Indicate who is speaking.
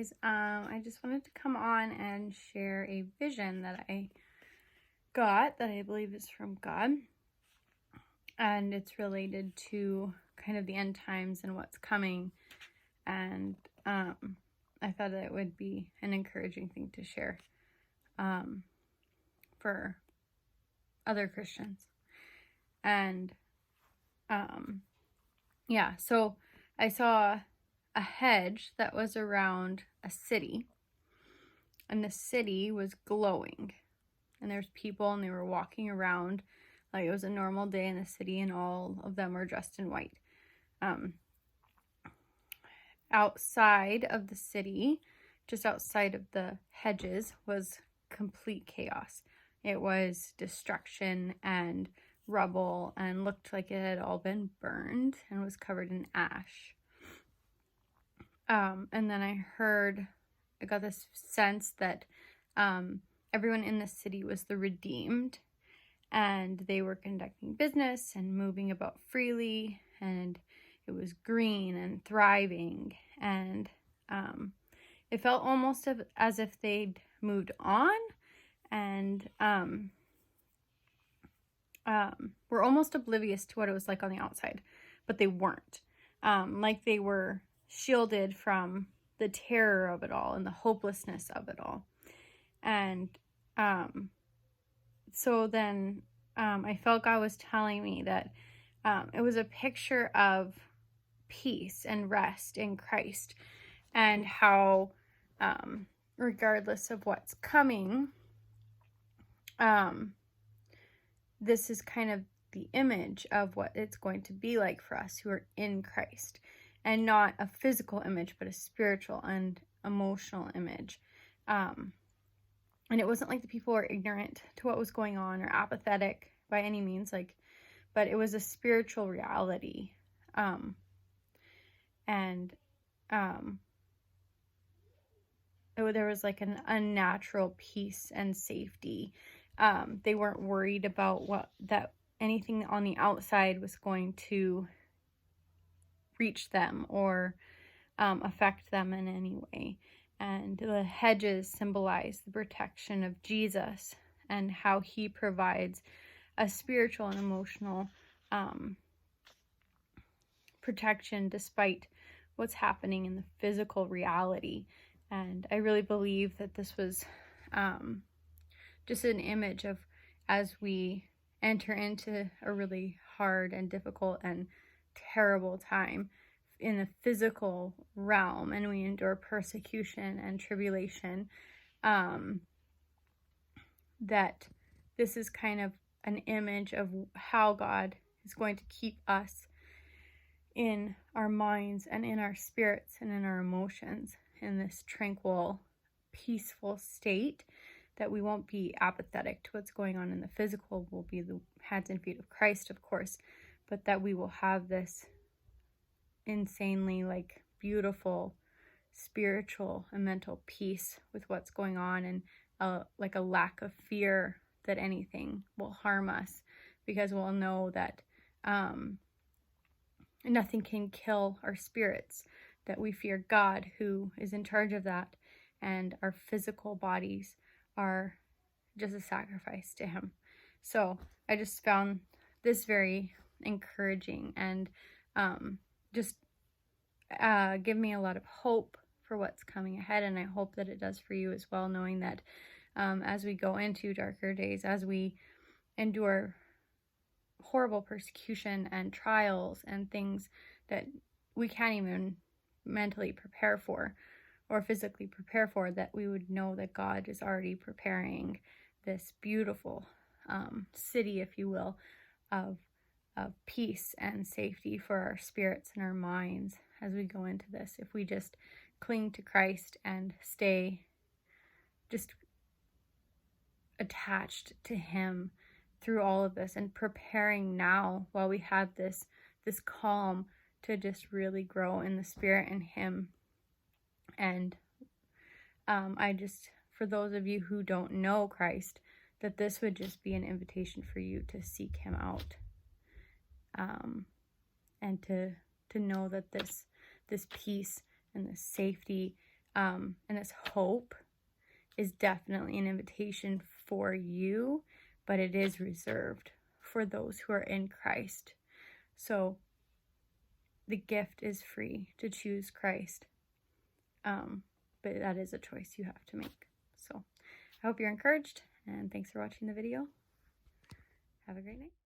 Speaker 1: guys. I just wanted to come on and share a vision that I got that I believe is from God. And it's related to kind of the end times and what's coming. And I thought that it would be an encouraging thing to share for other Christians. And so I saw a hedge that was around a city, and the city was glowing, and there's people and they were walking around like it was a normal day in the city, and all of them were dressed in white. Outside of the city, just outside of the hedges, was complete chaos. It was destruction and rubble, and looked like it had all been burned and was covered in ash. And then I got this sense that everyone in the city was the redeemed, and they were conducting business and moving about freely, and it was green and thriving, and it felt almost as if they'd moved on, and were almost oblivious to what it was like on the outside, but they weren't. Like they were shielded from the terror of it all and the hopelessness of it all. And so then I felt God was telling me that it was a picture of peace and rest in Christ, and how regardless of what's coming, this is kind of the image of what it's going to be like for us who are in Christ, and not a physical image, but a spiritual and emotional image. And it wasn't like the people were ignorant to what was going on or apathetic by any means, but it was a spiritual reality. There was like an unnatural peace and safety. They weren't worried about that anything on the outside was going to reach them or affect them in any way. And the hedges symbolize the protection of Jesus and how he provides a spiritual and emotional protection despite what's happening in the physical reality. And I really believe that this was just an image of, as we enter into a really hard and difficult and terrible time in the physical realm, and we endure persecution and tribulation, that this is kind of an image of how God is going to keep us in our minds and in our spirits and in our emotions in this tranquil, peaceful state, that we won't be apathetic to what's going on in the physical. We'll be the hands and feet of Christ, of course, but that we will have this insanely beautiful spiritual and mental peace with what's going on, and a lack of fear that anything will harm us, because we'll know that nothing can kill our spirits, that we fear God who is in charge of that, and our physical bodies are just a sacrifice to him. So I just found this very encouraging, and just give me a lot of hope for what's coming ahead, and I hope that it does for you as well, knowing that as we go into darker days, as we endure horrible persecution and trials and things that we can't even mentally prepare for or physically prepare for, that we would know that God is already preparing this beautiful city, if you will, of peace and safety for our spirits and our minds as we go into this, if we just cling to Christ and stay just attached to him through all of this, and preparing now while we have this calm to just really grow in the Spirit and him. And for those of you who don't know Christ, that this would just be an invitation for you to seek him out, and to know that this peace and this safety And this hope is definitely an invitation for you, but it is reserved for those who are in Christ. So the gift is free to choose Christ. But that is a choice you have to make. So I hope you're encouraged, and thanks for watching the video. Have a great night.